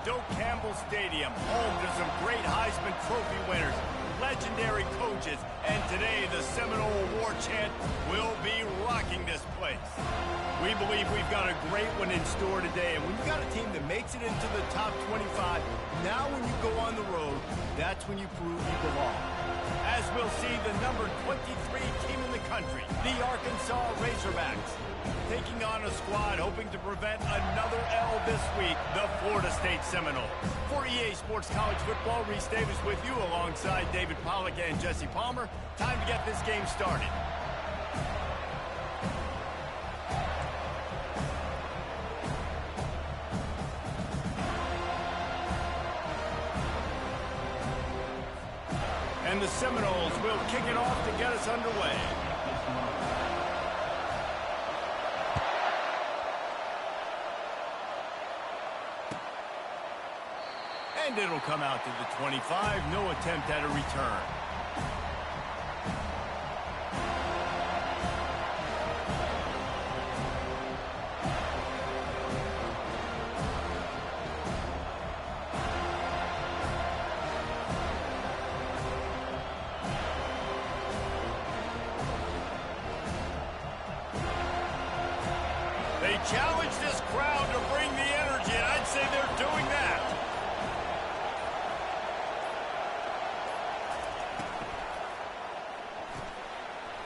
Doak Campbell Stadium, home to some great Heisman Trophy winners, legendary coaches, and today the Seminole Award chant will be rocking this place. We believe we've got a great one in store today, and when you've got a team that makes it into the top 25, now when you go on the road, that's when you prove you belong. As we'll see the number 23 team in the country, the Arkansas Razorbacks, taking on a squad hoping to prevent another L this week, the Florida State Seminoles. For EA Sports College Football, Reese Davis with you alongside David Pollack and Jesse Palmer. Time to get this game started. And the Seminoles will kick it off to get us underway. And it'll come out to the 25. No attempt at a return. They challenge this crowd to bring the energy, and I'd say they're doing that.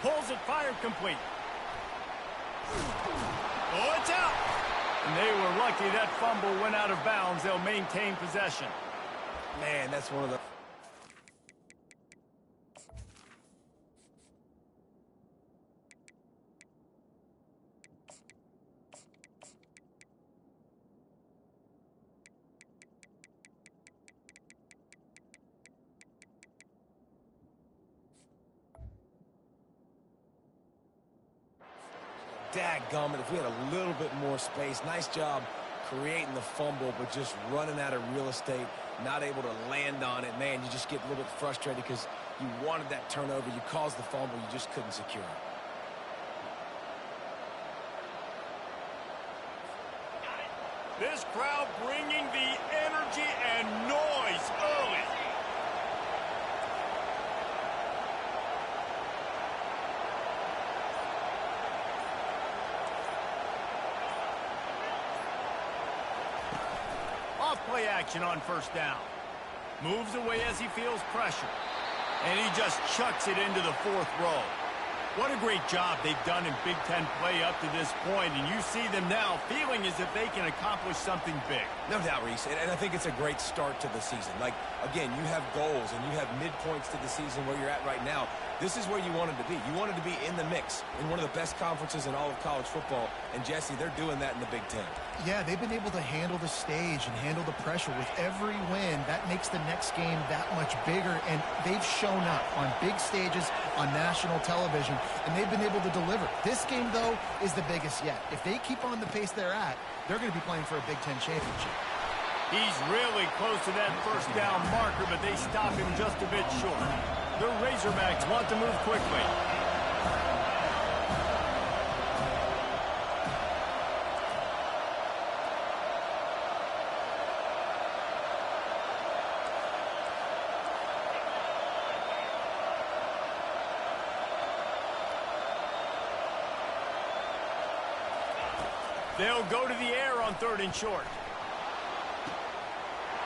Pulls it, fired complete. Oh, it's out. And they were lucky that fumble went out of bounds. They'll maintain possession. Man, that's one of the... Dadgummit, if we had a little bit more space. Nice job creating the fumble, but just running out of real estate, not able to land on it. Man, you just get a little bit frustrated because you wanted that turnover. You caused the fumble. You just couldn't secure it. This crowd bringing the energy and noise early. Off-play action on first down. Moves away as he feels pressure. And he just chucks it into the fourth row. What a great job they've done in Big Ten play up to this point, and you see them now feeling as if they can accomplish something big. No doubt, Reese, and I think it's a great start to the season. Like, again, you have goals and you have midpoints to the season where you're at right now. This is where you wanted to be. You wanted to be in the mix in one of the best conferences in all of college football, and Jesse, they're doing that in the Big Ten. Yeah, they've been able to handle the stage and handle the pressure with every win. That makes the next game that much bigger, and they've shown up on big stages on national television, and they've been able to deliver. This game, though, is the biggest yet. If they keep on the pace they're at, they're going to be playing for a Big Ten championship. He's really close to that first down marker, but they stop him just a bit short. The Razorbacks want to move quickly. They'll go to the air on 3rd and short.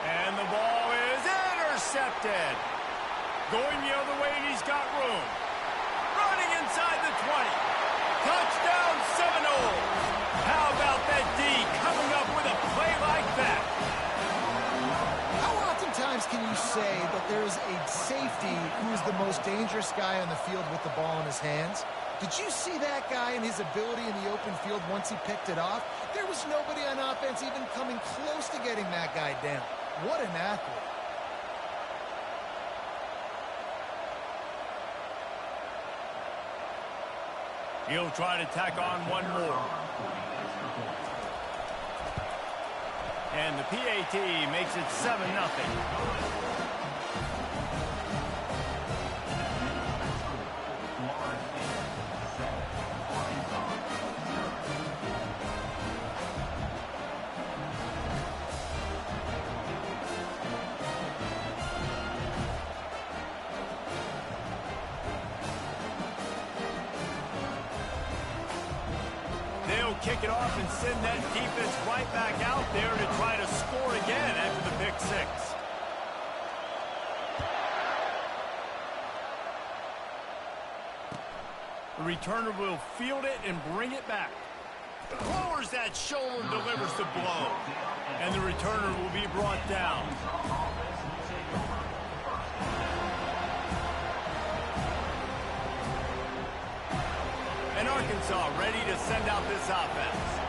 And the ball is intercepted. Going the other way, and he's got room. Running inside the 20. Touchdown, Seminoles. How about that D coming up with a play like that? How oftentimes can you say that there's a safety who is the most dangerous guy on the field with the ball in his hands? Did you see that guy and his ability in the open field once he picked it off? There was nobody on offense even coming close to getting that guy down. What an athlete. He'll try to tack on one more. And the PAT makes it 7-0. he'll kick it off and send that defense right back out there to try to score again after the pick six. The returner will field it and bring it back. Lowers that shoulder and delivers the blow. And the returner will be brought down. And Arkansas ready to send out this offense.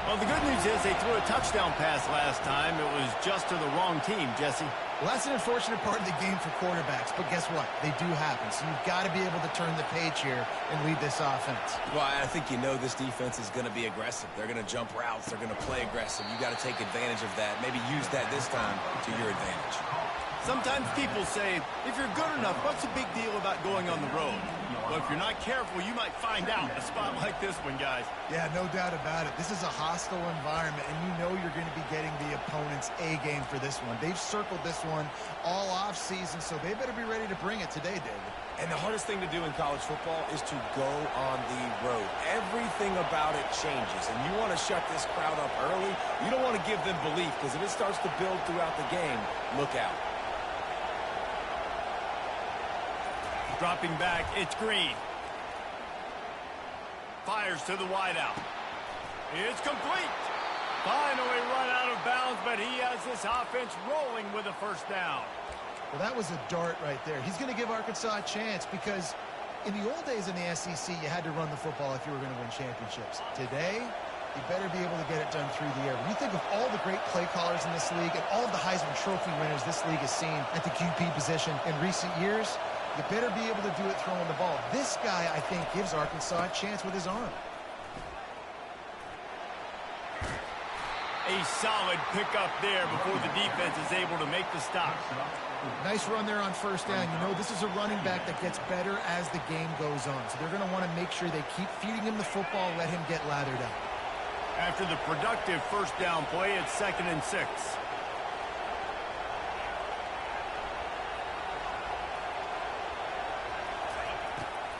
Well, the good news is they threw a touchdown pass last time. It was just to the wrong team, Jesse. Well, that's an unfortunate part of the game for quarterbacks, but guess what? They do happen, so you've got to be able to turn the page here and lead this offense. Well, I think you know this defense is going to be aggressive. They're going to jump routes. They're going to play aggressive. You got to take advantage of that. Maybe use that this time to your advantage. Sometimes people say, if you're good enough, what's the big deal about going on the road? Well, if you're not careful, you might find out in a spot like this one, guys. Yeah, no doubt about it. This is a hostile environment, and you know you're going to be getting the opponent's A-game for this one. They've circled this one all off-season, so they better be ready to bring it today, David. And the hardest thing to do in college football is to go on the road. Everything about it changes, and you want to shut this crowd up early. You don't want to give them belief, because if it starts to build throughout the game, look out. Dropping back, it's Green. Fires to the wideout. It's complete. Finally run out of bounds, but he has this offense rolling with a first down. Well, that was a dart right there. He's going to give Arkansas a chance because in the old days in the SEC, you had to run the football if you were going to win championships. Today, you better be able to get it done through the air. When you think of all the great play callers in this league and all of the Heisman Trophy winners this league has seen at the QB position in recent years, you better be able to do it throwing the ball. This guy, I think, gives Arkansas a chance with his arm. A solid pickup there before the defense is able to make the stop. Nice run there on first down. You know, this is a running back that gets better as the game goes on. So they're going to want to make sure they keep feeding him the football, let him get lathered up. After the productive first down play, it's 2nd and 6.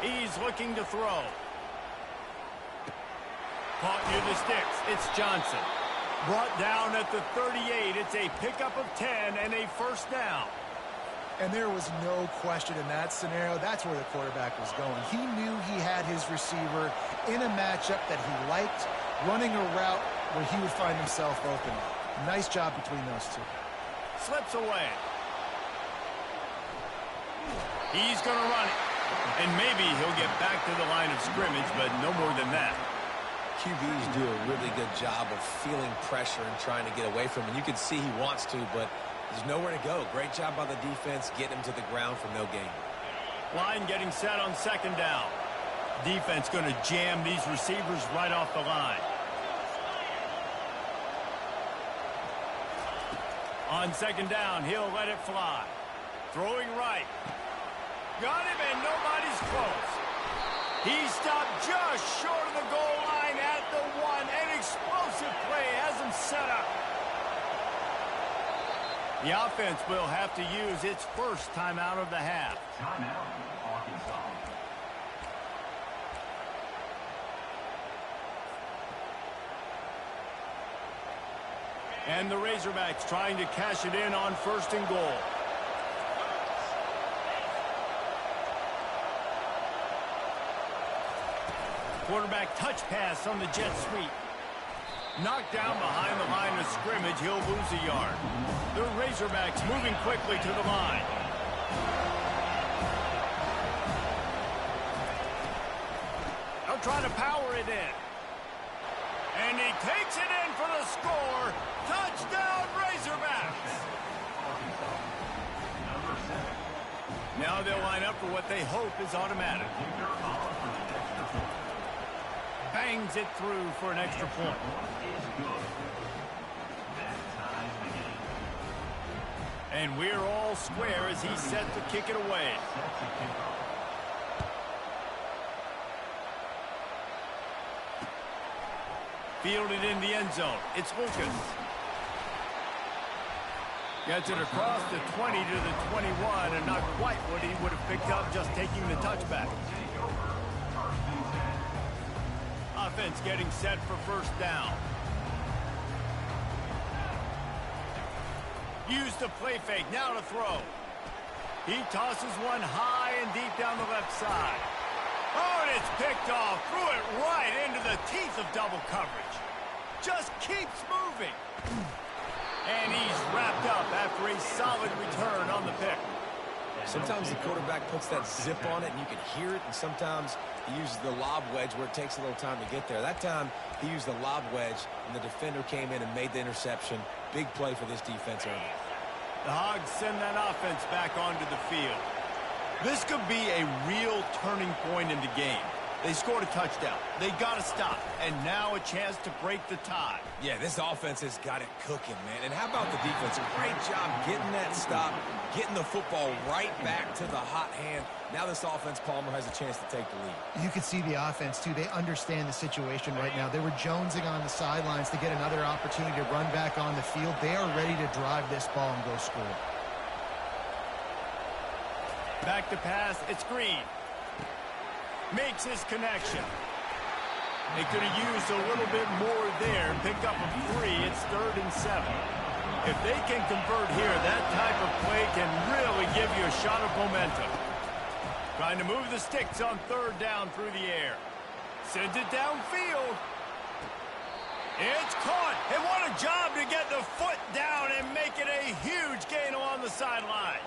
He's looking to throw. Caught near the sticks. It's Johnson. Brought down at the 38. It's a pickup of 10 and a first down. And there was no question in that scenario. That's where the quarterback was going. He knew he had his receiver in a matchup that he liked, running a route where he would find himself open. Nice job between those two. Slips away. He's going to run it. And maybe he'll get back to the line of scrimmage, but no more than that. QBs do a really good job of feeling pressure and trying to get away from him. You can see he wants to, but there's nowhere to go. Great job by the defense getting him to the ground for no gain. Line getting set on 2nd down. Defense going to jam these receivers right off the line. On 2nd down, he'll let it fly. Throwing right. Got him, and nobody's close. He stopped just short of the goal line at the 1. An explosive play has him set up. The offense will have to use its first timeout of the half. Timeout, Arkansas. And the Razorbacks trying to cash it in on 1st and goal. Quarterback touch pass on the jet sweep. Knocked down behind the line of scrimmage. He'll lose a yard. The Razorbacks moving quickly to the line. They'll try to power it in. And he takes it in for the score. Touchdown, Razorbacks. Now they'll line up for what they hope is automatic. Bangs it through for an extra point. And we're all square as he's set to kick it away. Fielded in the end zone. It's Lucas. Gets it across the 20 to the 21, and not quite what he would have picked up just taking the touchback. offense getting set for first down. Use the play fake, now to throw. He tosses one high and deep down the left side. Oh, and it's picked off. Threw it right into the teeth of double coverage. Just keeps moving. And he's wrapped up after a solid return on the pick. Sometimes the quarterback puts that zip on it and you can hear it, and sometimes he uses the lob wedge where it takes a little time to get there. That time he used the lob wedge and the defender came in and made the interception. Big play for this defense early. The Hogs send that offense back onto the field. This could be a real turning point in the game. They scored a touchdown. They got to stop. And now a chance to break the tie. Yeah, this offense has got it cooking, man. And how about the defense? Great job getting that stop, getting the football right back to the hot hand. Now this offense, Palmer, has a chance to take the lead. You can see the offense, too. They understand the situation right now. They were jonesing on the sidelines to get another opportunity to run back on the field. They are ready to drive this ball and go score. Back to pass. It's Green. Makes his connection. They could have used a little bit more there. Pick up a 3. It's 3rd and 7. If they can convert here, that type of play can really give you a shot of momentum. Trying to move the sticks on 3rd down through the air. Sends it downfield. It's caught. And what a job to get the foot down and make it a huge gain along the sideline.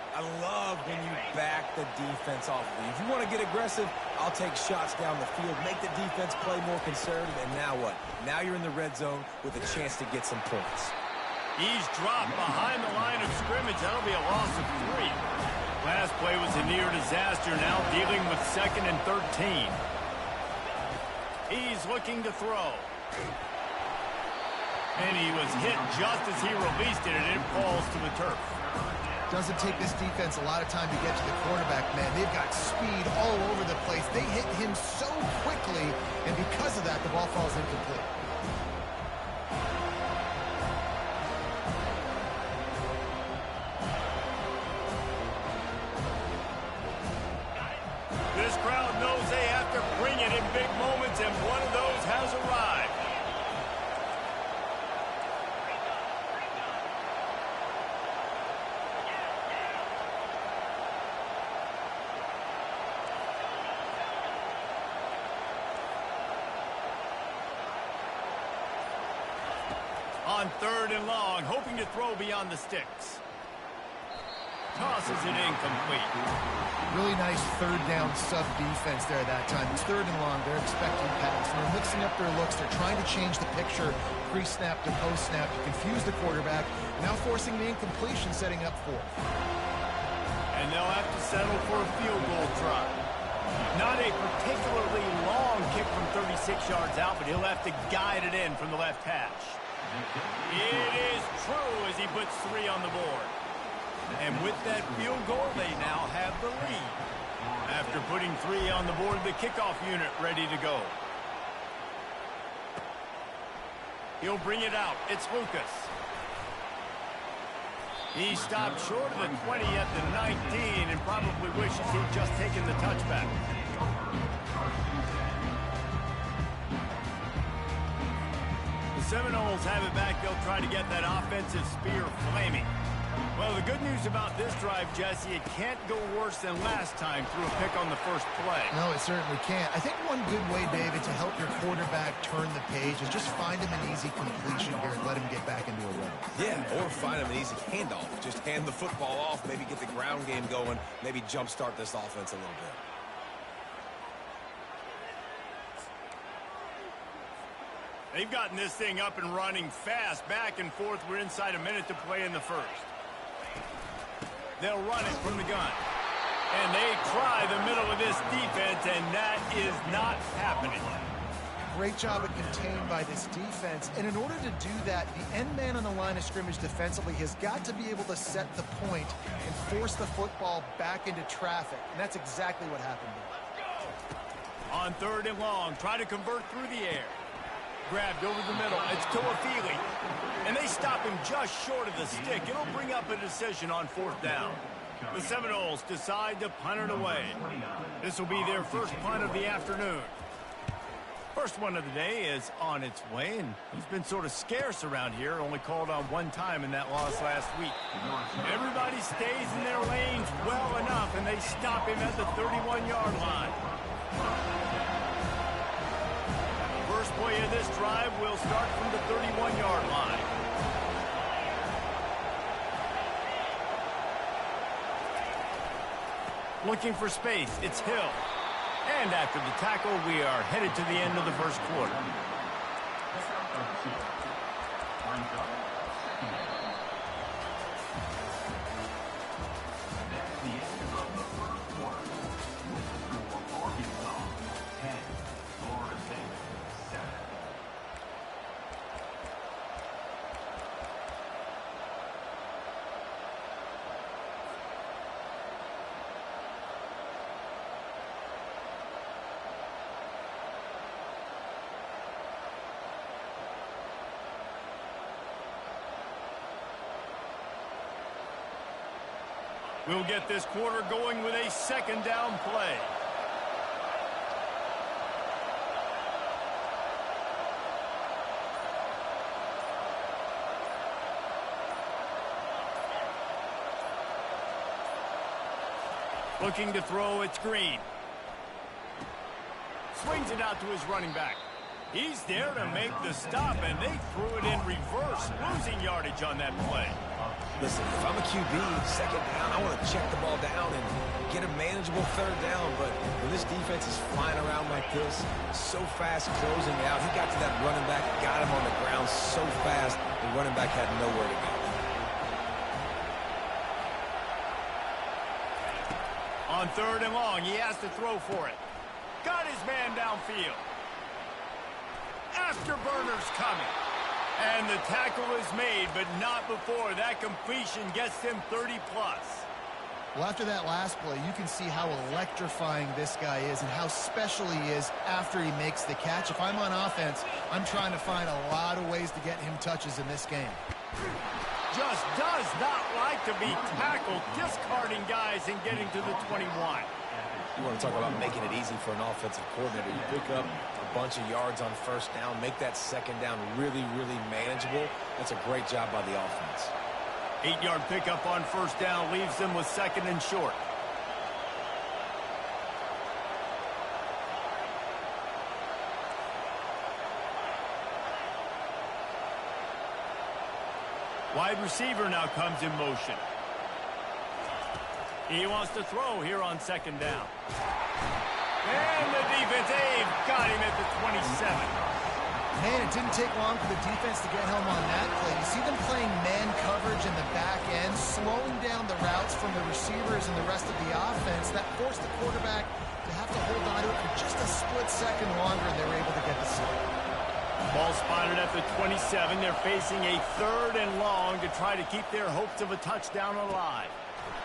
I love when you back the defense off. If you want to get aggressive, I'll take shots down the field, make the defense play more conservative, and now what? Now you're in the red zone with a chance to get some points. He's dropped behind the line of scrimmage. That'll be a loss of 3. Last play was a near disaster, now dealing with 2nd and 13. He's looking to throw. And he was hit just as he released it, and it falls to the turf. Doesn't take this defense a lot of time to get to the quarterback, man. They've got speed all over the place. They hit him so quickly, and because of that, the ball falls incomplete. This crowd knows they have to bring it in big moments, and one of those has arrived. On 3rd and long, hoping to throw beyond the sticks. Tosses it incomplete. Really nice 3rd down sub defense there that time. It's 3rd and long. They're expecting pass. And they're mixing up their looks. They're trying to change the picture pre-snap to post-snap to confuse the quarterback. Now forcing the incompletion, setting up 4th. And they'll have to settle for a field goal try. Not a particularly long kick from 36 yards out, but he'll have to guide it in from the left hash. It is true as he puts 3 on the board. And with that field goal, they now have the lead. After putting 3 on the board, the kickoff unit ready to go. He'll bring it out. It's Lucas. He stopped short of the 20 at the 19 and probably wishes he'd just taken the touchback. The Seminoles have it back. They'll try to get that offensive spear flaming. Well, the good news about this drive, Jesse, it can't go worse than last time through a pick on the first play. No, it certainly can't. I think one good way, David, to help your quarterback turn the page is just find him an easy completion here and let him get back into a run. Yeah, or find him an easy handoff. Just hand the football off, maybe get the ground game going, maybe jumpstart this offense a little bit. They've gotten this thing up and running fast, back and forth. We're inside a minute to play in the first. They'll run it from the gun. And they try the middle of this defense, and that is not happening. Great job at contained by this defense. And in order to do that, the end man on the line of scrimmage defensively has got to be able to set the point and force the football back into traffic. And that's exactly what happened there. On 3rd and long, try to convert through the air. Grabbed over the middle. It's Toafili. And they stop him just short of the stick. It'll bring up a decision on 4th down. The Seminoles decide to punt it away. This will be their first punt of the afternoon. First one of the day is on its way, and he's been sort of scarce around here, only called on one time in that loss last week. Everybody stays in their lanes well enough, and they stop him at the 31-yard line. First play of this drive will start from the 31-yard line. Looking for space, it's Hill. And after the tackle, we are headed to the end of the first quarter. We'll get this quarter going with a second down play. Looking to throw, it's Green. Swings it out to his running back. He's there to make the stop, and they threw it in reverse, losing yardage on that play. Listen, if I'm a QB, second down, I want to check the ball down and get a manageable third down. But when this defense is flying around like this, so fast closing out, he got to that running back, got him on the ground so fast, the running back had nowhere to go. On third and long, he has to throw for it. Got his man downfield. Afterburner's coming. And the tackle is made, but not before that completion gets him 30-plus. Well, after that last play, you can see how electrifying this guy is and how special he is after he makes the catch. If I'm on offense, I'm trying to find a lot of ways to get him touches in this game. Just does not like to be tackled, discarding guys and getting to the 21. You want to talk about making it easy for an offensive coordinator. You pick up a bunch of yards on first down, make that second down really, really manageable. That's a great job by the offense. 8-yard pickup on first down leaves them with second and short. Wide receiver now comes in motion. He wants to throw here on second down. And the defense, they've got him at the 27. Man, it didn't take long for the defense to get home on that play. You see them playing man coverage in the back end, slowing down the routes from the receivers and the rest of the offense. That forced the quarterback to have to hold on to it for just a split second longer, and they were able to get the sack. Ball spotted at the 27. They're facing a third and long to try to keep their hopes of a touchdown alive.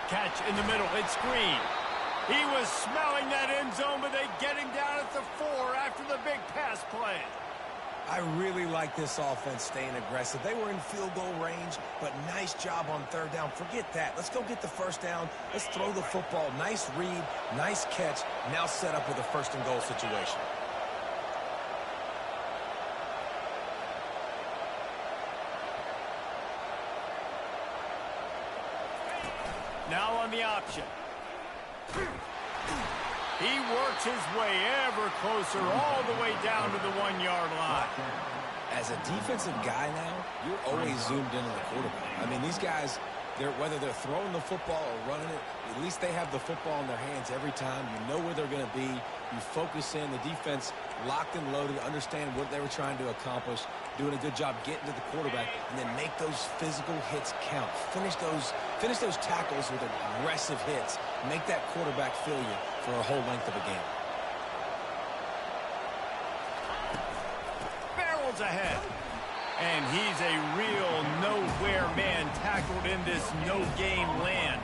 Catch in the middle. It's Green. He was smelling that end zone, but they get him down at the 4 after the big pass play. I really like this offense staying aggressive. They were in field goal range, but nice job on third down. Forget that. Let's go get the first down. Let's throw the football. Nice read, nice catch. Now set up with a first and goal situation. Now on the option. He works his way ever closer all the way down to the 1-yard line. As a defensive guy now, you're always zoomed in on the quarterback. I mean, these guys, whether they're throwing the football or running it, at least they have the football in their hands every time. You know where they're going to be. You focus in. The defense locked and loaded, understand what they were trying to accomplish, doing a good job getting to the quarterback, and then make those physical hits count. Finish those tackles with aggressive hits. Make that quarterback feel you for a whole length of a game. Barrels ahead. And he's a real nowhere man tackled in this no-game land.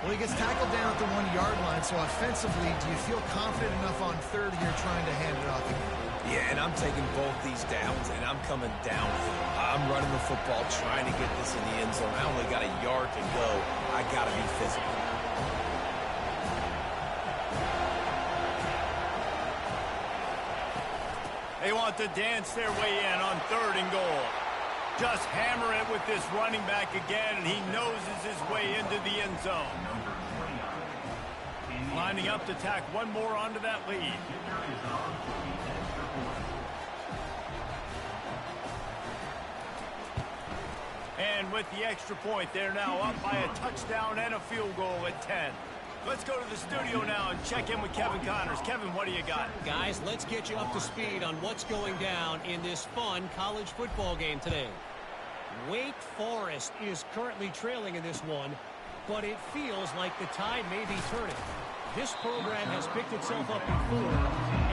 Well, he gets tackled down at the 1-yard line, so offensively, do you feel confident enough on third here trying to hand it off again? Yeah, and I'm taking both these downs, and I'm coming downhill. I'm running the football, trying to get this in the end zone. I only got a yard to go. I got to be physical. want to dance their way in on 3rd and goal. Just hammer it with this running back again, and he noses his way into the end zone. Lining up to tack one more onto that lead. And with the extra point, they're now up by a touchdown and a field goal at 10. Let's go to the studio now and check in with Kevin Connors. Kevin, what do you got? Guys, let's get you up to speed on what's going down in this fun college football game today. Wake Forest is currently trailing in this one, but it feels like the tide may be turning. This program has picked itself up before,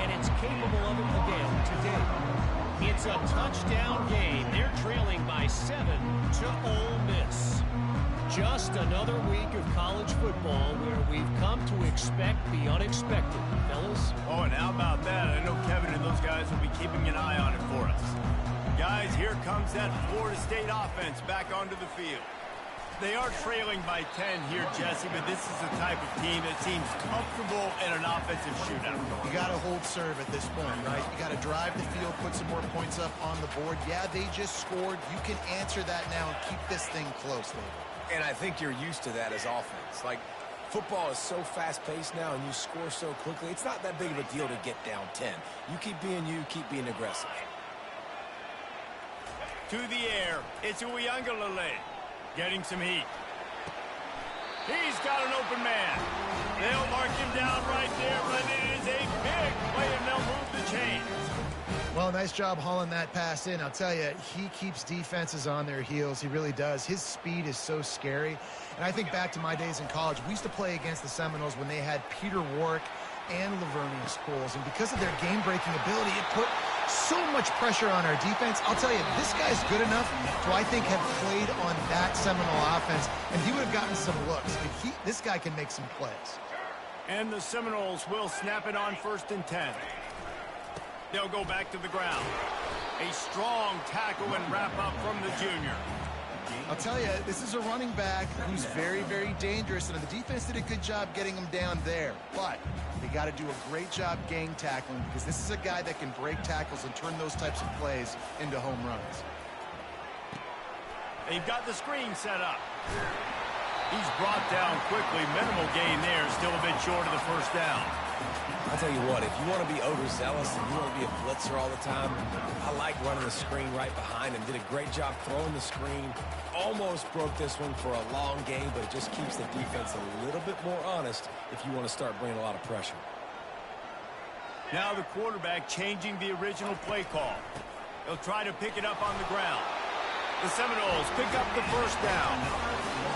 and it's capable of it again today. It's a touchdown game. They're trailing by 7 to Ole Miss. Just another week of college football where we've come to expect the unexpected, fellas. Oh, and how about that? I know Kevin and those guys will be keeping an eye on it for us. Guys, here comes that Florida State offense back onto the field. They are trailing by 10 here, Jesse, but this is the type of team that seems comfortable in an offensive shootout. You got to hold serve at this point, right? You got to drive the field, put some more points up on the board. Yeah, they just scored. You can answer that now and keep this thing close, David. And I think you're used to that as offense. Like, football is so fast-paced now, and you score so quickly. It's not that big of a deal to get down 10. You keep being aggressive. To the air, it's Uiagalelei getting some heat. He's got an open man. They'll mark him down right there, but it is a big play, and they'll move the chains. Well, nice job hauling that pass in. I'll tell you, he keeps defenses on their heels. He really does. His speed is so scary. And I think back to my days in college. We used to play against the Seminoles when they had Peter Warrick and Lavernius Pools. And because of their game-breaking ability, it put so much pressure on our defense. I'll tell you, this guy's good enough to, I think, have played on that Seminole offense, and he would have gotten some looks. But this guy can make some plays. And the Seminoles will snap it on 1st and 10. They'll go back to the ground. A strong tackle and wrap up from the junior. I'll tell you, this is a running back who's very, very dangerous, and the defense did a good job getting him down there. But they got to do a great job gang tackling, because this is a guy that can break tackles and turn those types of plays into home runs. They've got the screen set up. He's brought down quickly. Minimal gain there, still a bit short of the 1st down. I'll tell you what, if you want to be overzealous and you want to be a blitzer all the time, I like running the screen right behind him. Did a great job throwing the screen. Almost broke this one for a long game, but it just keeps the defense a little bit more honest if you want to start bringing a lot of pressure. Now the quarterback changing the original play call. They'll try to pick it up on the ground. The Seminoles pick up the 1st down.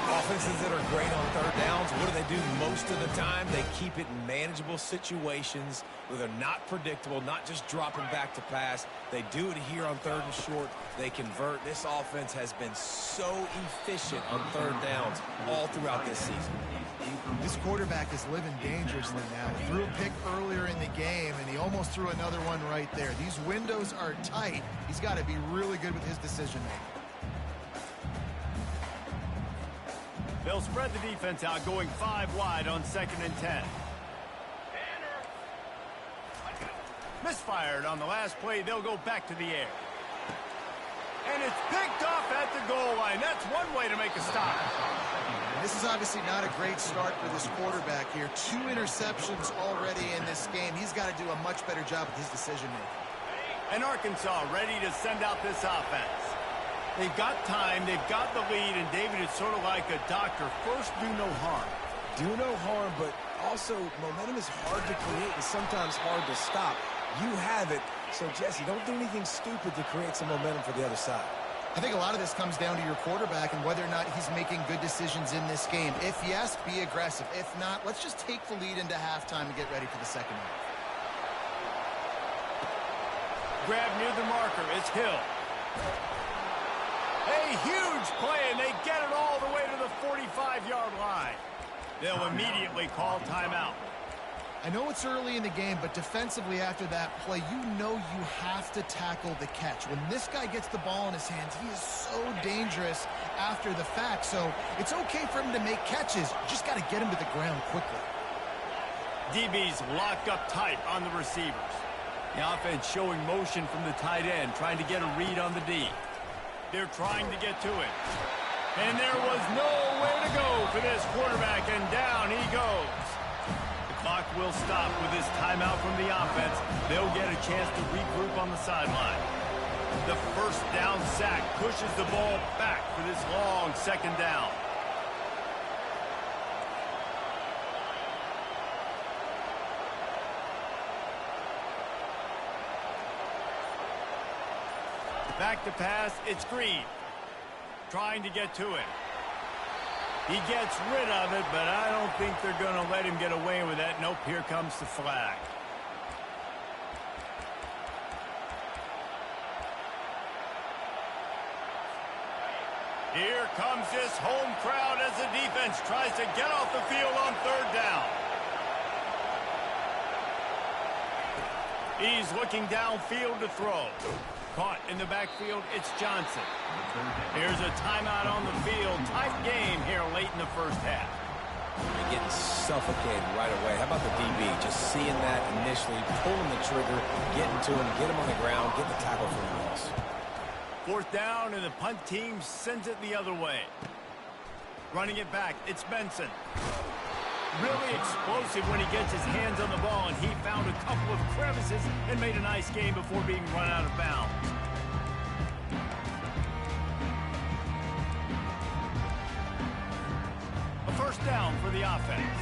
Offenses that are great on 3rd downs, what do? Most of the time, they keep it in manageable situations where they're not predictable, not just dropping back to pass. They do it here on 3rd and short. They convert. This offense has been so efficient on 3rd downs all throughout this season. This quarterback is living dangerously now. He threw a pick earlier in the game, and he almost threw another one right there. These windows are tight. He's got to be really good with his decision-making. They'll spread the defense out, going 5 wide on 2nd and 10. Misfired on the last play. They'll go back to the air. And it's picked off at the goal line. That's one way to make a stop. And this is obviously not a great start for this quarterback here. 2 interceptions already in this game. He's got to do a much better job with his decision-making. And Arkansas ready to send out this offense. They've got time, they've got the lead, and David, it's sort of like a doctor. First, do no harm. Do no harm, but also momentum is hard to create and sometimes hard to stop. You have it, so Jesse, don't do anything stupid to create some momentum for the other side. I think a lot of this comes down to your quarterback and whether or not he's making good decisions in this game. If yes, be aggressive. If not, let's just take the lead into halftime and get ready for the second half. Grab near the marker, it's Hill. A huge play, and they get it all the way to the 45-yard line. They'll immediately call timeout. I know it's early in the game, but defensively after that play, you know you have to tackle the catch. When this guy gets the ball in his hands, he is so dangerous after the fact. So it's okay for him to make catches. You just got to get him to the ground quickly. DB's locked up tight on the receivers. The offense showing motion from the tight end, trying to get a read on the D. They're trying to get to it. And there was nowhere to go for this quarterback, and down he goes. The clock will stop with this timeout from the offense. They'll get a chance to regroup on the sideline. The first down sack pushes the ball back for this long second down. Back to pass, it's Green. Trying to get to it. He gets rid of it, but I don't think they're going to let him get away with that. Nope, here comes the flag. Here comes this home crowd as the defense tries to get off the field on third down. He's looking downfield to throw. Caught in the backfield, it's Johnson. Here's a timeout on the field. Tight game here late in the first half. You're getting suffocated right away. How about the DB? Just seeing that initially, pulling the trigger, getting to him, get him on the ground, get the tackle for the loss. Fourth down, and the punt team sends it the other way. Running it back, it's Benson. Really explosive when he gets his hands on the ball, and he found a couple of crevices and made a nice game before being run out of bounds. A first down for the offense.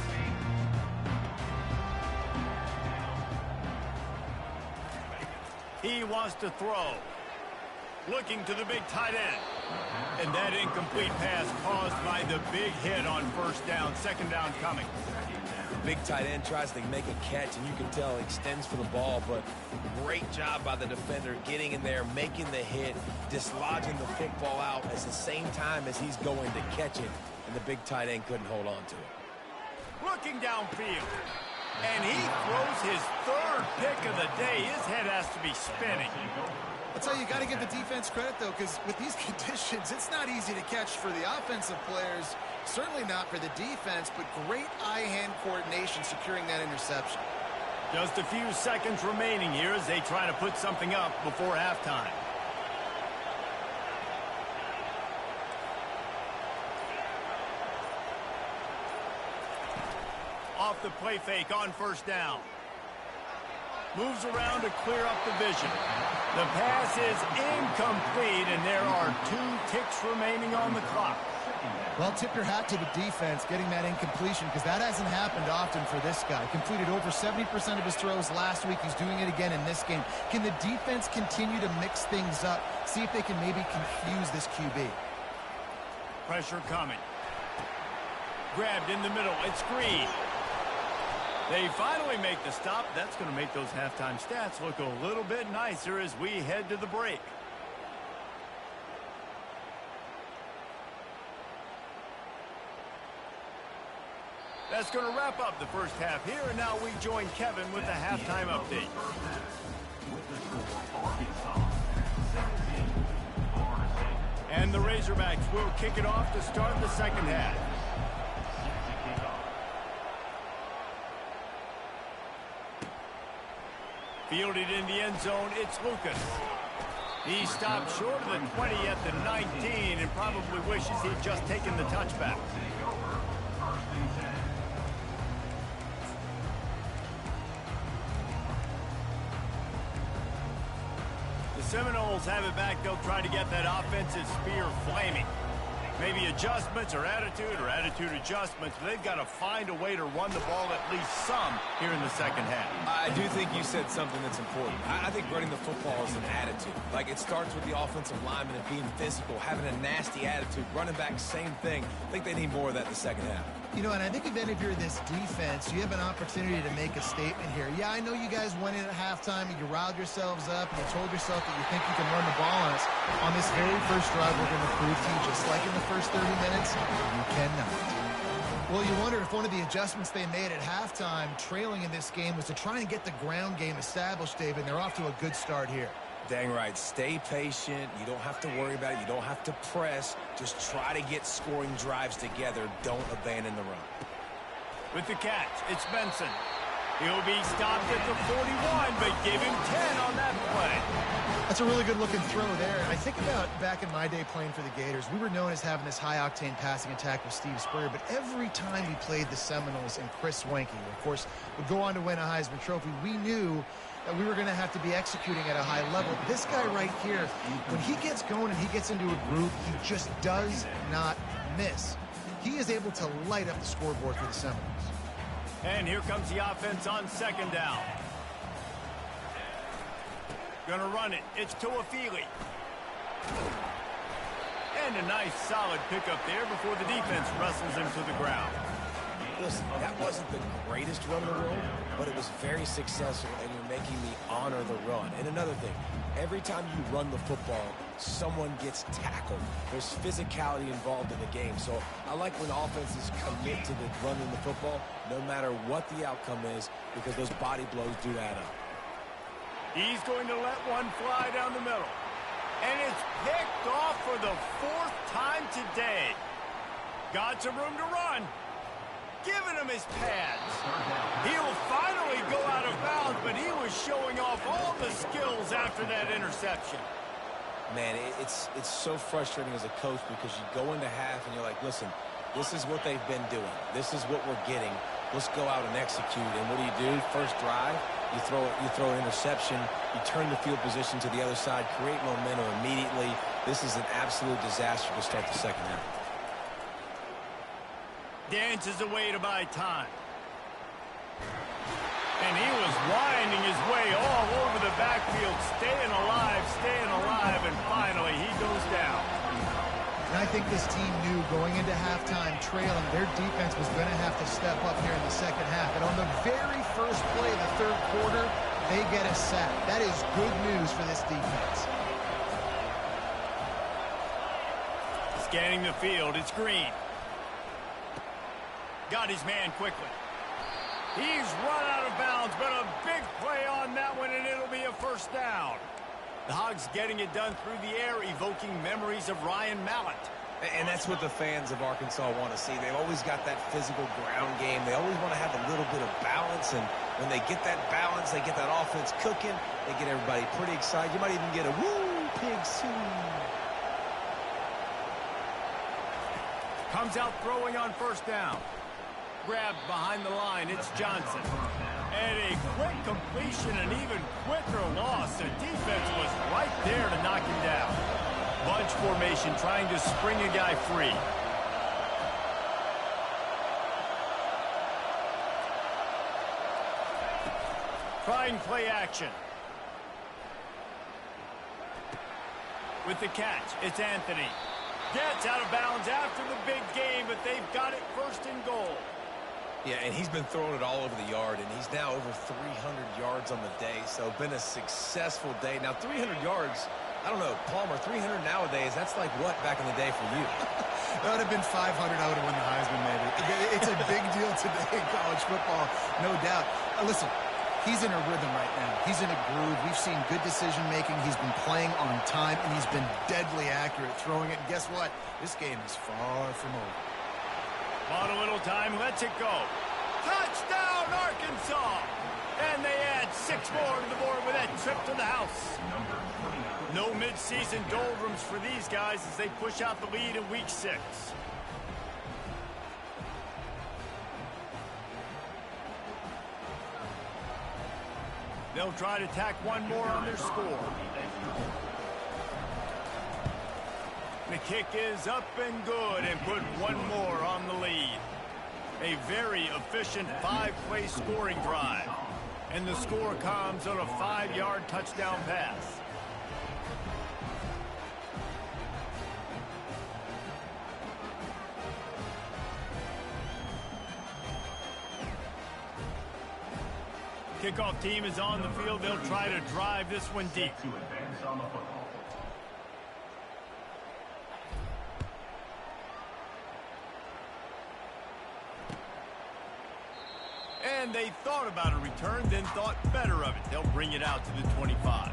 He wants to throw. Looking to the big tight end. And that incomplete pass caused by the big hit on first down. Second down coming. The big tight end tries to make a catch, and you can tell he extends for the ball, but great job by the defender getting in there, making the hit, dislodging the football out at the same time as he's going to catch it, and the big tight end couldn't hold on to it. Looking downfield. And he throws his third pick of the day. His head has to be spinning. I'll tell you, you got to give the defense credit, though, because with these conditions, it's not easy to catch for the offensive players, certainly not for the defense, but great eye-hand coordination securing that interception. Just a few seconds remaining here as they try to put something up before halftime. Off the play fake on first down. Moves around to clear up the vision. The pass is incomplete, and there are 2 ticks remaining on the clock. Well, tip your hat to the defense getting that incompletion, because that hasn't happened often for this guy. Completed over 70% of his throws last week. He's doing it again in this game. Can the defense continue to mix things up? See if they can maybe confuse this QB. Pressure coming. Grabbed in the middle. It's Green. They finally make the stop. That's going to make those halftime stats look a little bit nicer as we head to the break. That's going to wrap up the first half here, and now we join Kevin with the halftime update. And the Razorbacks will kick it off to start the second half. Fielded in the end zone, it's Lucas. He stopped short of the 20 at the 19 and probably wishes he'd just taken the touchback. The Seminoles have it back. They'll try to get that offensive spear flaming. Maybe adjustments or attitude adjustments. But they've got to find a way to run the ball at least some here in the second half. I do think you said something that's important. I think running the football is an attitude. Like, it starts with the offensive lineman and being physical, having a nasty attitude. Running back, same thing. I think they need more of that in the second half. You know, and I think then if you're this defense, you have an opportunity to make a statement here. Yeah, I know you guys went in at halftime and you riled yourselves up and you told yourself that you think you can run the ball on us. On this very first drive, we're going to prove to you, just like in the first 30 minutes, you cannot. Well, you wonder if one of the adjustments they made at halftime, trailing in this game, was to try and get the ground game established, David. They're off to a good start here. Dang right. Stay patient. You don't have to worry about it. You don't have to press. Just try to get scoring drives together. Don't abandon the run. With the catch, it's Benson. He'll be stopped at the 41, but give him 10 on that play. That's a really good-looking throw there. I think about back in my day playing for the Gators, we were known as having this high-octane passing attack with Steve Spurrier, but every time he played the Seminoles and Chris Wenke, of course, would go on to win a Heisman Trophy, we knew that we were going to have to be executing at a high level. This guy right here, when he gets going and he gets into a groove, he just does not miss. He is able to light up the scoreboard for the Seminoles. And here comes the offense on second down. Gonna run it. It's Tuafili. And a nice solid pickup there before the defense wrestles him to the ground. Listen, that wasn't the greatest run in the world, but it was very successful, and you're making me honor the run. And another thing, every time you run the football, someone gets tackled. There's physicality involved in the game. So I like when offenses commit to the running the football, no matter what the outcome is, because those body blows do add up. He's going to let one fly down the middle. And it's picked off for the 4th time today. Got some room to run. Giving him his pads. He'll finally go out of bounds, but he was showing off all the skills after that interception. Man, it's so frustrating as a coach because you go into half and you're like, listen, this is what they've been doing. This is what we're getting. Let's go out and execute. And what do? First drive, you throw an interception, you turn the field position to the other side, create momentum immediately. This is an absolute disaster to start the second half. Dances away to buy time. And he was winding his way all over the backfield, staying alive, and finally he goes down. And I think this team knew going into halftime trailing, their defense was going to have to step up here in the second half. And on the very first play of the third quarter, they get a sack. That is good news for this defense. Scanning the field, it's Green. Got his man quickly. He's run out of bounds, but a big play on that one, and it'll be a first down. The Hogs getting it done through the air, evoking memories of Ryan Mallett. And that's what the fans of Arkansas want to see. They've always got that physical ground game. They always want to have a little bit of balance, and when they get that balance, they get that offense cooking, they get everybody pretty excited. You might even get a woo, pigs. Comes out throwing on first down. Grabbed behind the line, it's Johnson. And a quick completion, an even quicker loss. The defense was right there to knock him down. Bunch formation trying to spring a guy free. Trying play action. With the catch, it's Anthony. Gets out of bounds after the big game, but they've got it first and goal. Yeah, and he's been throwing it all over the yard, and he's now over 300 yards on the day, so been a successful day. Now, 300 yards, I don't know, Palmer, 300 nowadays, that's like what back in the day for you? That would have been 500. I would have won the Heisman, maybe. It's a big deal today in college football, no doubt. Listen, he's in a rhythm right now. He's in a groove. We've seen good decision-making. He's been playing on time, and he's been deadly accurate throwing it. And guess what? This game is far from over. On a little time, lets it go. Touchdown, Arkansas! And they add 6 more to the board with that trip to the house. No midseason doldrums for these guys as they push out the lead in week 6. They'll try to tack one more on their score. The kick is up and good and put one more on the lead. A very efficient 5-play scoring drive. And the score comes on a 5-yard touchdown pass. Kickoff team is on the field. They'll try to drive this one deep. To advance on the football. And they thought about a return, then thought better of it. They'll bring it out to the 25.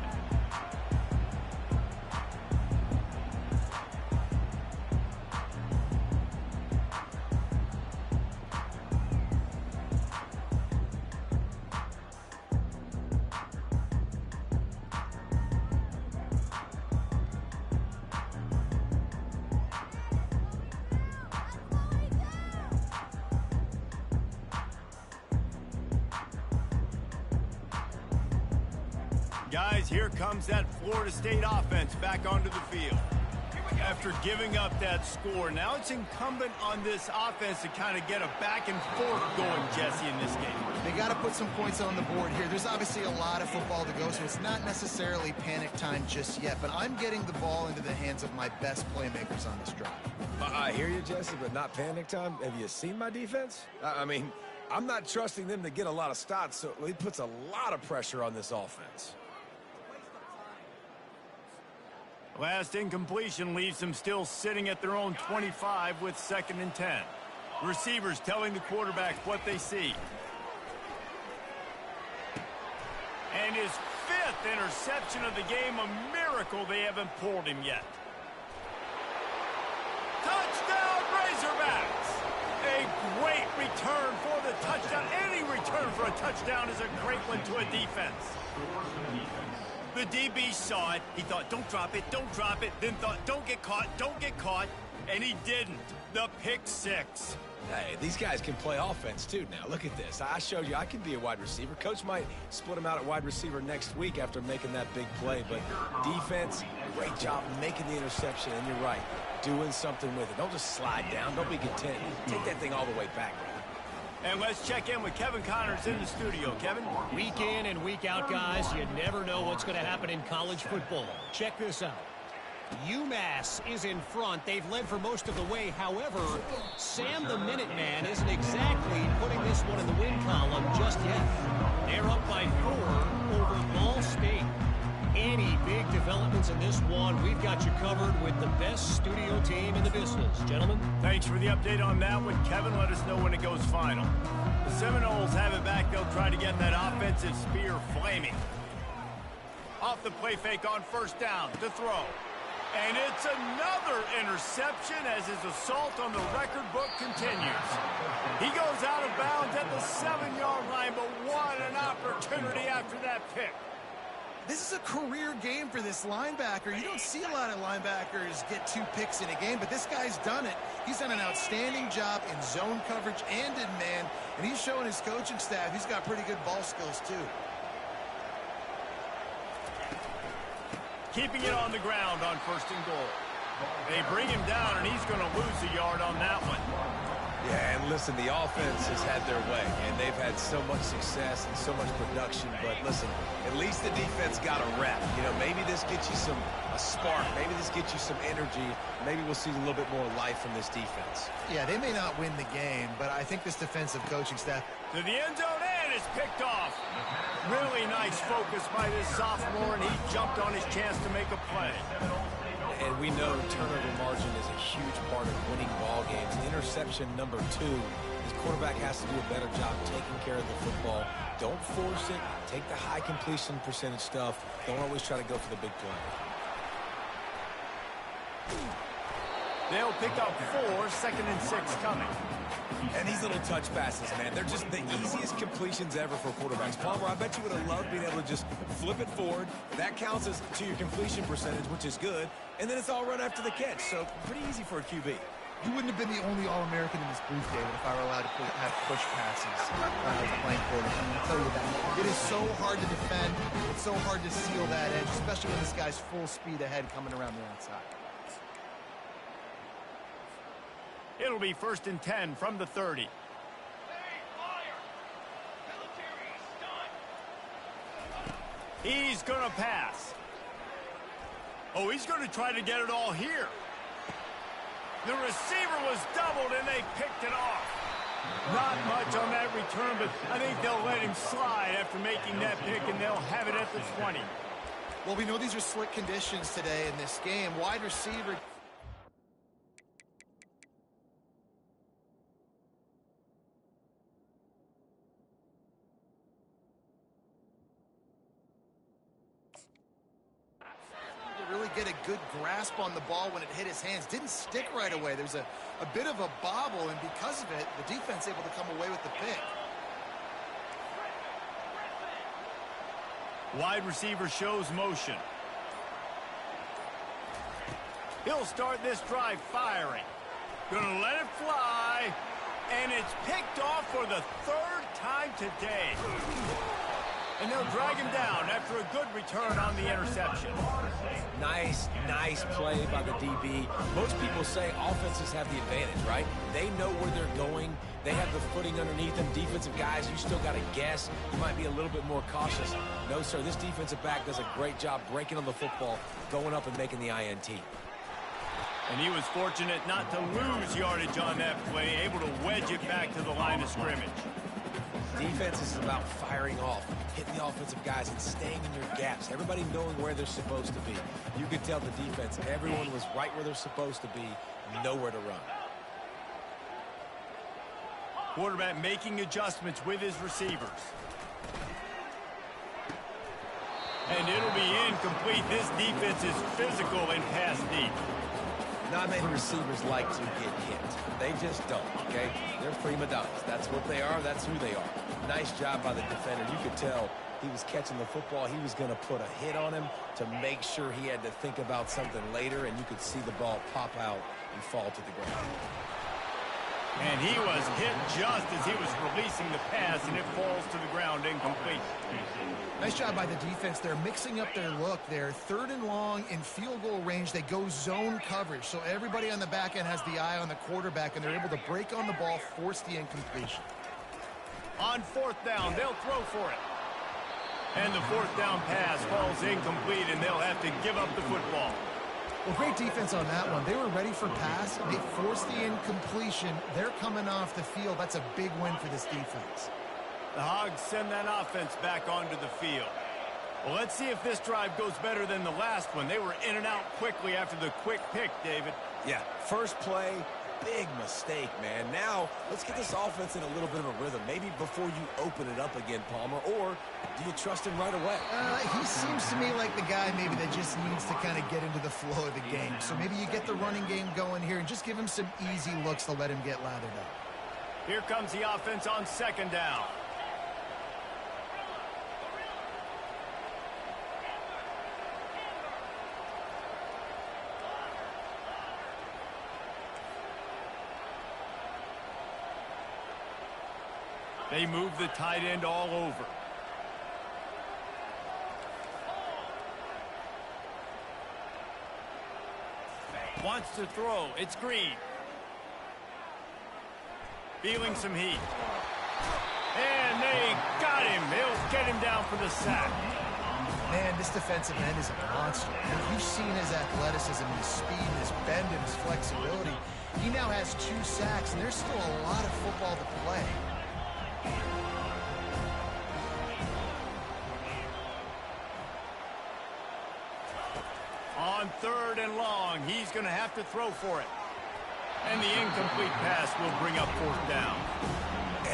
Guys, here comes that Florida State offense back onto the field. After giving up that score, now it's incumbent on this offense to kind of get a back and forth going, Jesse, in this game. They got to put some points on the board here. There's obviously a lot of football to go, so it's not necessarily panic time just yet, but I'm getting the ball into the hands of my best playmakers on this drive. I hear you, Jesse, but not panic time. Have you seen my defense? I mean, I'm not trusting them to get a lot of stops, so it puts a lot of pressure on this offense. Last incompletion leaves them still sitting at their own 25 with 2nd and 10. Receivers telling the quarterback what they see. And his 5th interception of the game, a miracle they haven't pulled him yet. Touchdown, Razorbacks! A great return for the touchdown. Any return for a touchdown is a great one to a defense. The DB saw it. He thought, don't drop it, then thought, don't get caught, and he didn't. The pick 6. Hey, these guys can play offense, too. Now, look at this. I showed you I can be a wide receiver. Coach might split him out at wide receiver next week after making that big play, but defense, great job making the interception, and you're right, doing something with it. Don't just slide down. Don't be content. Take that thing all the way back, man. And let's check in with Kevin Connors in the studio. Kevin? Week in and week out, guys, you never know what's going to happen in college football. Check this out. UMass is in front. They've led for most of the way. However, Sam the Minuteman isn't exactly putting this one in the win column just yet. They're up by 4 over Ball State. Any big developments in this one, we've got you covered with the best studio team in the business. Gentlemen? Thanks for the update on that one. Kevin, let us know when it goes final. The Seminoles have it back. They'll try to get that offensive spear flaming. Off the play fake on 1st down to throw. And it's another interception as his assault on the record book continues. He goes out of bounds at the 7-yard line, but what an opportunity after that pick. This is a career game for this linebacker. You don't see a lot of linebackers get 2 picks in a game, but this guy's done it. He's done an outstanding job in zone coverage and in man, and he's showing his coaching staff he's got pretty good ball skills too. Keeping it on the ground on 1st and goal. They bring him down, and he's going to lose a yard on that one. Yeah, and listen, the offense has had their way, and they've had so much success and so much production. But listen, at least the defense got a rep. You know, maybe this gets you a spark. Maybe this gets you some energy. Maybe we'll see a little bit more life from this defense. Yeah, they may not win the game, but I think this defensive coaching staff... To the end zone, and it's picked off. Really nice focus by this sophomore, and he jumped on his chance to make a play. And we know turnover margin is a huge part of winning ball games. Interception number 2. His quarterback has to do a better job taking care of the football. Don't force it. Take the high completion percentage stuff. Don't always try to go for the big play. They'll pick up 4, 2nd and 6 coming. And these little touch passes, man, they're just the easiest completions ever for quarterbacks. Palmer, I bet you would have loved being able to just flip it forward. That counts as to your completion percentage, which is good. And then it's all run after the catch, so pretty easy for a QB. You wouldn't have been the only All-American in this booth, David, if I were allowed to have push passes when I was playing quarterback. I'll tell you that. It is so hard to defend. It's so hard to seal that edge, especially when this guy's full speed ahead coming around the outside. It'll be 1st and 10 from the 30. He's going to pass. Oh, he's going to try to get it all here. The receiver was doubled, and they picked it off. Not much on that return, but I think they'll let him slide after making that pick, and they'll have it at the 20. Well, we know these are slick conditions today in this game. Wide receiver... really get a good grasp on the ball when it hit his hands. Didn't stick right away. There's a bit of a bobble, and because of it, the defense able to come away with the pick. Wide receiver shows motion. He'll start this drive firing. Gonna let it fly, and it's picked off for the 3rd time today. And they'll drag him down after a good return on the interception. Nice play by the DB. Most people say offenses have the advantage, right? They know where they're going. They have the footing underneath them. Defensive guys, you still got to guess. You might be a little bit more cautious. No, sir, this defensive back does a great job breaking on the football, going up and making the INT. And he was fortunate not to lose yardage on that play, able to wedge it back to the line of scrimmage. Defense is about firing off, hitting the offensive guys and staying in your gaps. Everybody knowing where they're supposed to be. You could tell the defense, everyone was right where they're supposed to be, nowhere to run. Quarterback making adjustments with his receivers. And it'll be incomplete. This defense is physical and pass deep. Not many receivers like to get hit. They just don't, okay? They're prima donnas. That's what they are. That's who they are. Nice job by the defender. You could tell he was catching the football. He was going to put a hit on him to make sure he had to think about something later, and you could see the ball pop out and fall to the ground. And he was hit just as he was releasing the pass, and it falls to the ground incomplete. Nice job by the defense. They're mixing up their look there. 3rd and long in field goal range. They go zone coverage. So everybody on the back end has the eye on the quarterback, and they're able to break on the ball, force the incompletion. On 4th down, they'll throw for it. And the 4th down pass falls incomplete, and they'll have to give up the football. Well, great defense on that one. They were ready for pass. They forced the incompletion. They're coming off the field. That's a big win for this defense. The Hogs send that offense back onto the field. Well, let's see if this drive goes better than the last one. They were in and out quickly after the quick pick, David. Yeah, first play, big mistake, man. Now, let's get this offense in a little bit of a rhythm. Maybe before you open it up again, Palmer, or do you trust him right away? He seems to me like the guy maybe that just needs to kind of get into the flow of the game. So maybe you get the running game going here and just give him some easy looks to let him get lathered up. Here comes the offense on 2nd down. They move the tight end all over. Wants to throw. It's Green. Feeling some heat. And they got him. They'll get him down for the sack. Man, this defensive end is a monster. And you've seen his athleticism, his speed, his bend, and his flexibility. He now has 2 sacks, and there's still a lot of football to play. On 3rd and long, he's going to have to throw for it. And the incomplete pass will bring up 4th down.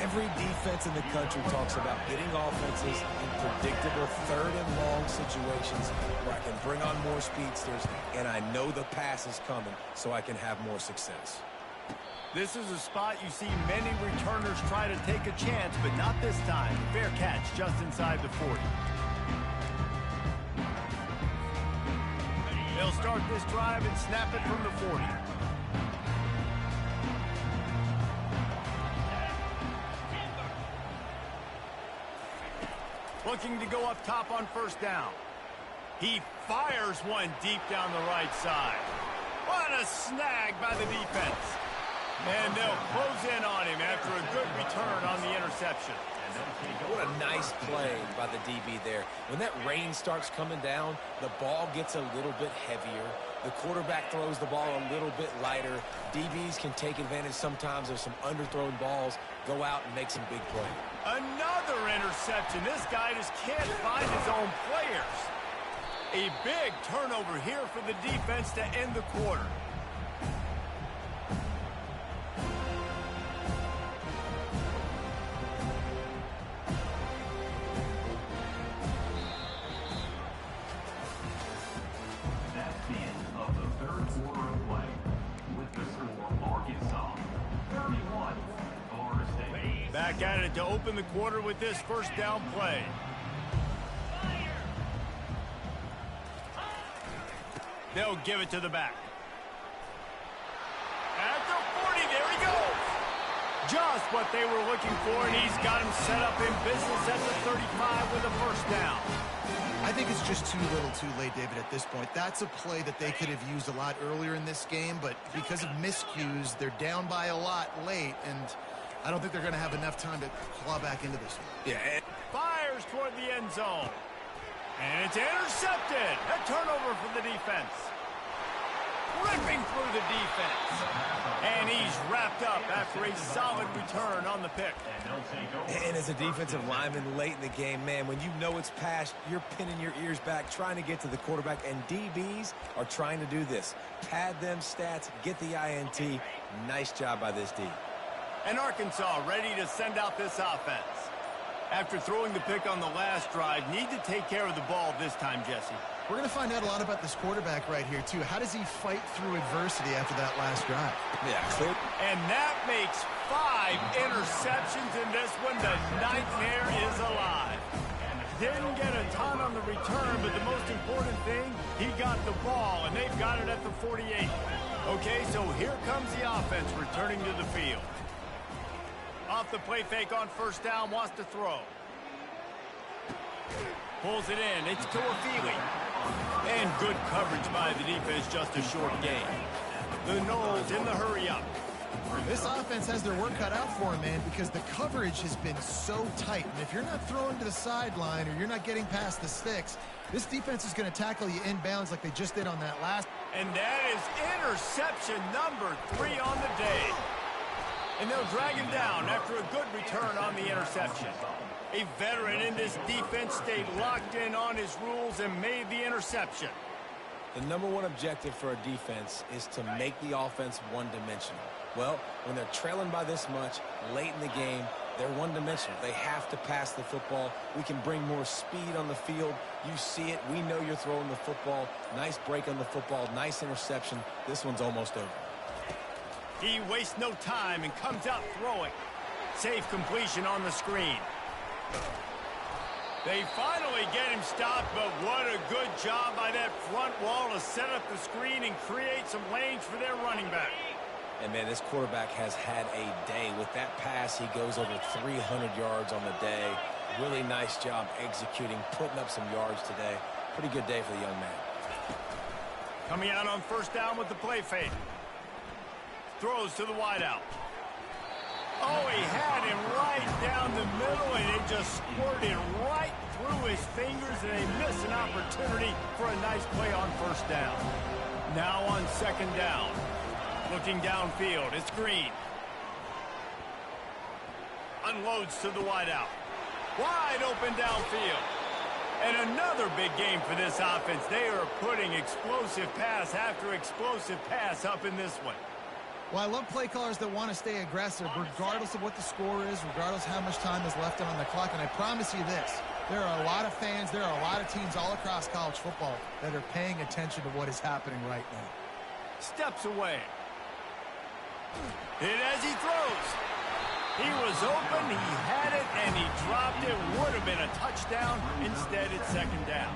Every defense in the country talks about getting offenses in predictable 3rd and long situations where I can bring on more speedsters, and I know the pass is coming, so I can have more success. This is a spot you see many returners try to take a chance, but not this time. Fair catch just inside the 40. They'll start this drive and snap it from the 40. Looking to go up top on 1st down. He fires one deep down the right side. What a snag by the defense. And they'll close in on him after a good return on the interception. What a nice play by the DB there. When that rain starts coming down, the ball gets a little bit heavier. The quarterback throws the ball a little bit lighter. DBs can take advantage sometimes of some underthrown balls, go out and make some big plays. Another interception. This guy just can't find his own players. A big turnover here for the defense to end the quarter. That's the end of the 3rd quarter of play. With the score, Arkansas 31, Florida State. Back at it to open the quarter with this 1st down play. They'll give it to the back. At the 40, there he goes. Just what they were looking for, and he's got him set up in business at the 35 with a first down. I think it's just too little too late, David, at this point. That's a play that they could have used a lot earlier in this game, but because of miscues, they're down by a lot late, and I don't think they're going to have enough time to claw back into this one. Yeah. Fires toward the end zone. And it's intercepted. A turnover for the defense. Ripping through the defense. And he's wrapped up after a solid return on the pick. And as a defensive lineman late in the game, man, when you know it's passed, you're pinning your ears back, trying to get to the quarterback, and DBs are trying to do this. Pad them stats, get the INT. Nice job by this D. And Arkansas ready to send out this offense. After throwing the pick on the last drive, need to take care of the ball this time, Jesse. We're going to find out a lot about this quarterback right here, too. How does he fight through adversity after that last drive? Yeah, clear. And that makes 5 interceptions in this one. The nightmare is alive. Didn't get a ton on the return, but the most important thing, he got the ball, and they've got it at the 48. Okay, so here comes the offense returning to the field. Off the play fake on first down, wants to throw. Pulls it in, it's to a feeling. And good coverage by the defense, just a short gain. The Noles in the hurry-up. This offense has their work cut out for them, man, because the coverage has been so tight. And if you're not throwing to the sideline or you're not getting past the sticks, this defense is going to tackle you inbounds like they just did on that last. And that is interception number 3 on the day. And they'll drag him down after a good return on the interception. A veteran in this defense stayed locked in on his rules and made the interception. The number one objective for a defense is to make the offense one-dimensional. Well, when they're trailing by this much, late in the game, they're one-dimensional. They have to pass the football. We can bring more speed on the field. You see it. We know you're throwing the football. Nice break on the football. Nice interception. This one's almost over. He wastes no time and comes out throwing. Safe completion on the screen. They finally get him stopped, but what a good job by that front wall to set up the screen and create some lanes for their running back. And, man, this quarterback has had a day. With that pass, he goes over 300 yards on the day. Really nice job executing, putting up some yards today. Pretty good day for the young man. Coming out on first down with the play fake. Throws to the wideout. Oh, he had him right down the middle, and it just squirted right through his fingers, and they miss an opportunity for a nice play on first down. Now on second down. Looking downfield, it's Green. Unloads to the wideout. Wide open downfield. And another big game for this offense. They are putting explosive pass after explosive pass up in this one. Well, I love play callers that want to stay aggressive regardless of what the score is, regardless how much time is left on the clock. And I promise you this, there are a lot of fans, there are a lot of teams all across college football that are paying attention to what is happening right now. Steps away. Hit as he throws. He was open, he had it, and he dropped it. Would have been a touchdown. Instead, it's second down.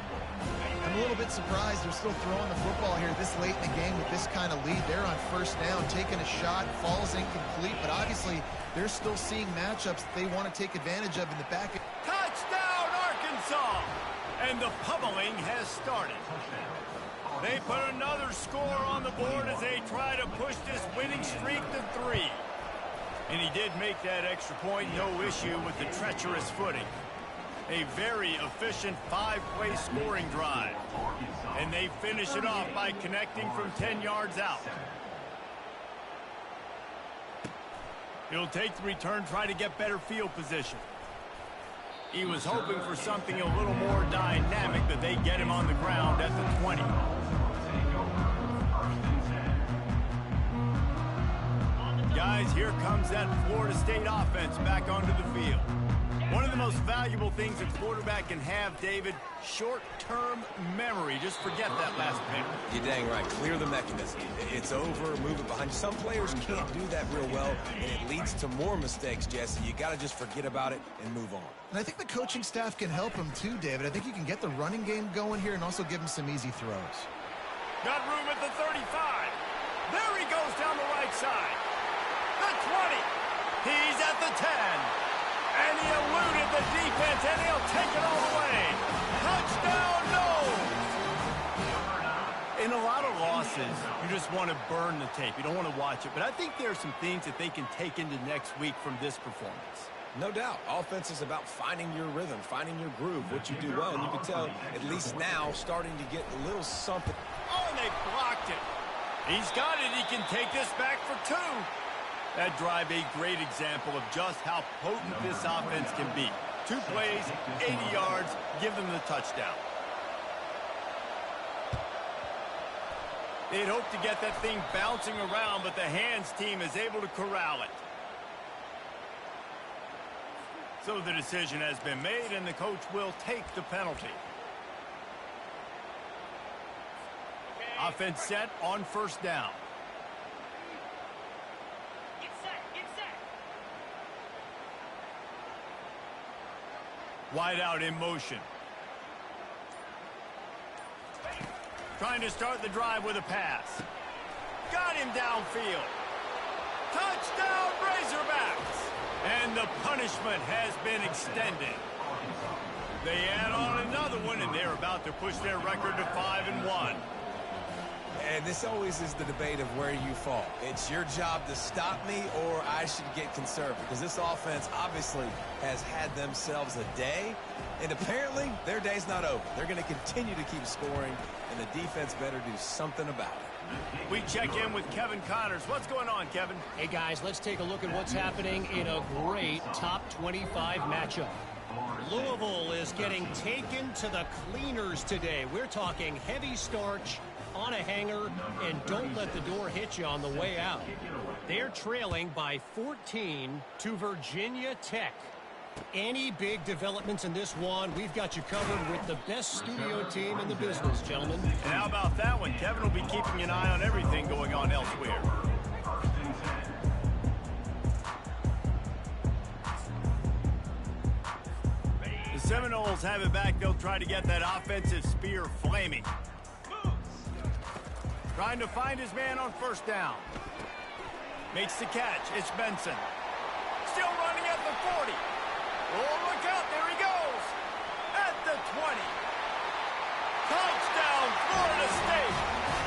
I'm a little bit surprised they're still throwing the football here this late in the game with this kind of lead. They're on first down, taking a shot, falls incomplete, but obviously they're still seeing matchups that they want to take advantage of in the back. Touchdown, Arkansas! And the pummeling has started. They put another score on the board as they try to push this winning streak to 3. And he did make that extra point, no issue with the treacherous footing. A very efficient 5-play scoring drive. And they finish it off by connecting from 10 yards out. He'll take the return, try to get better field position. He was hoping for something a little more dynamic, but they get him on the ground at the 20. Guys, here comes that Florida State offense back onto the field. One of the most valuable things a quarterback can have, David, short-term memory. Just forget that last pick. You're dang right. Clear the mechanism. It's over, move it behind. Some players can't do that real well, and it leads to more mistakes, Jesse. You got to just forget about it and move on. And I think the coaching staff can help him too, David. I think you can get the running game going here and also give him some easy throws. Got room at the 35. There he goes down the right side. The 20. He's at the 10. And he eluded the defense, and he'll take it all the way. Touchdown, no! In a lot of losses, you just want to burn the tape. You don't want to watch it. But I think there are some things that they can take into next week from this performance. No doubt. Offense is about finding your rhythm, finding your groove, what you do well. And you can tell, at least now, starting to get a little something. Oh, and they blocked it. He's got it. He can take this back for 2. That drive, a great example of just how potent this offense can be. 2 plays, 80 yards, give them the touchdown. They'd hoped to get that thing bouncing around, but the hands team is able to corral it. So the decision has been made, and the coach will take the penalty. Offense set on first down. Get set. Wide out in motion. Trying to start the drive with a pass. Got him downfield. Touchdown, Razorbacks! And the punishment has been extended. They add on another one, and they're about to push their record to 5-1. And this always is the debate of where you fall. It's your job to stop me, or I should get conservative, because this offense obviously has had themselves a day, and apparently their day's not over. They're going to continue to keep scoring, and the defense better do something about it. We check in with Kevin Connors. What's going on, Kevin? Hey, guys, let's take a look at what's happening in a great top 25 matchup. Louisville is getting taken to the cleaners today. We're talking heavy starch on a hanger, and don't let the door hit you on the way out. They're trailing by 14 to Virginia Tech. Any big developments in this one, we've got you covered with the best studio team in the business, gentlemen. And how about that one? Kevin will be keeping an eye on everything going on elsewhere. The Seminoles have it back. They'll try to get that offensive spear flaming. Trying to find his man on first down. Makes the catch. It's Benson. Still running at the 40. Oh, look out. There he goes. At the 20. Touchdown, Florida State.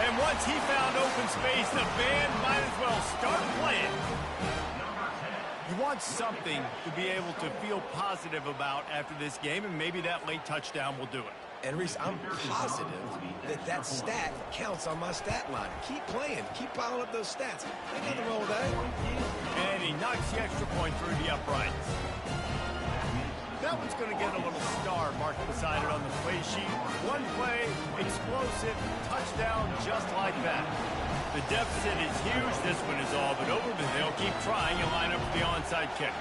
And once he found open space, the band might as well start playing. You want something to be able to feel positive about after this game, and maybe that late touchdown will do it. And, Reese, I'm positive that stat counts on my stat line. Keep playing. Keep piling up those stats. Ain't nothing wrong with that. And he knocks the extra point through the uprights. That one's going to get a little star marked beside it on the play sheet. One play, explosive, touchdown just like that. The deficit is huge. This one is all but over, but they'll keep trying and line up for the onside kick.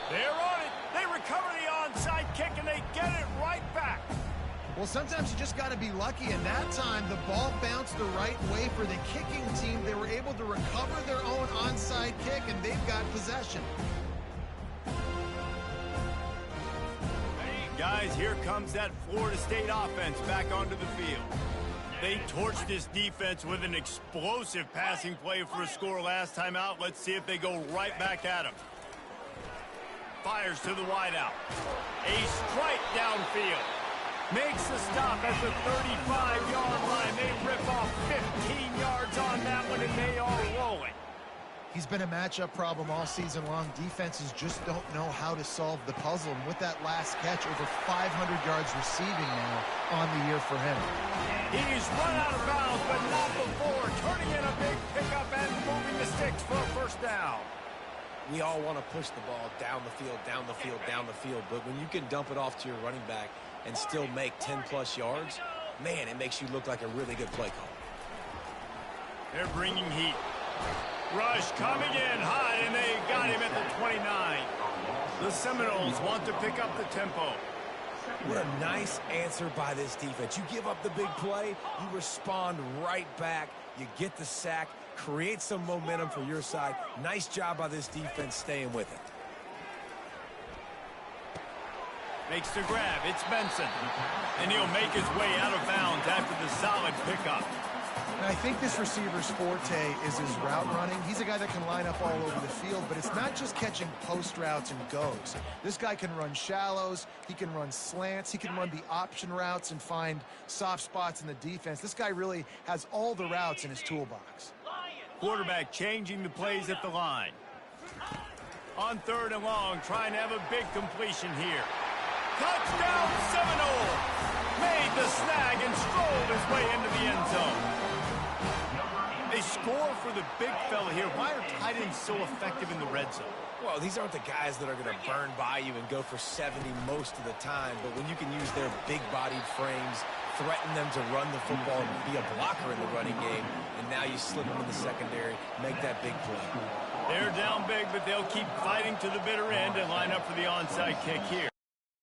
They're on it. They recover the onside kick, and they get it right back. Well, sometimes you just got to be lucky, and that time the ball bounced the right way for the kicking team. They were able to recover their own onside kick, and they've got possession. Guys, here comes that Florida State offense back onto the field. They torched this defense with an explosive passing play for a score last time out. Let's see if they go right back at him. Fires to the wideout. A strike downfield. Makes the stop at the 35-yard line. They rip off 15 yards on that one, and they are rolling. He's been a matchup problem all season long. Defenses just don't know how to solve the puzzle. And with that last catch, over 500 yards receiving now on the year for him. He's run out of bounds, but not before. Turning in a big pickup and moving the sticks for a first down. We all want to push the ball down the field, down the field, down the field. But when you can dump it off to your running back and still make 10-plus yards, man, it makes you look like a really good play call. They're bringing heat. Rush coming in high, and they got him at the 29. The Seminoles want to pick up the tempo. What a nice answer by this defense. You give up the big play, you respond right back, you get the sack, create some momentum for your side. Nice job by this defense staying with it. Makes the grab. It's Benson. And he'll make his way out of bounds after the solid pickup. And I think this receiver's forte is his route running. He's a guy that can line up all over the field, but it's not just catching post routes and goes. This guy can run shallows, he can run slants, he can run the option routes and find soft spots in the defense. This guy really has all the routes in his toolbox. Quarterback changing the plays at the line. On 3rd and long, trying to have a big completion here. Touchdown Seminole! Made the snag and strolled his way into the end zone. They score for the big fella here. Why are tight ends so effective in the red zone? Well, these aren't the guys that are going to burn by you and go for 70 most of the time, but when you can use their big-bodied frames, threaten them to run the football and be a blocker in the running game, and now you slip them in the secondary, make that big play. They're down big, but they'll keep fighting to the bitter end and line up for the onside kick here.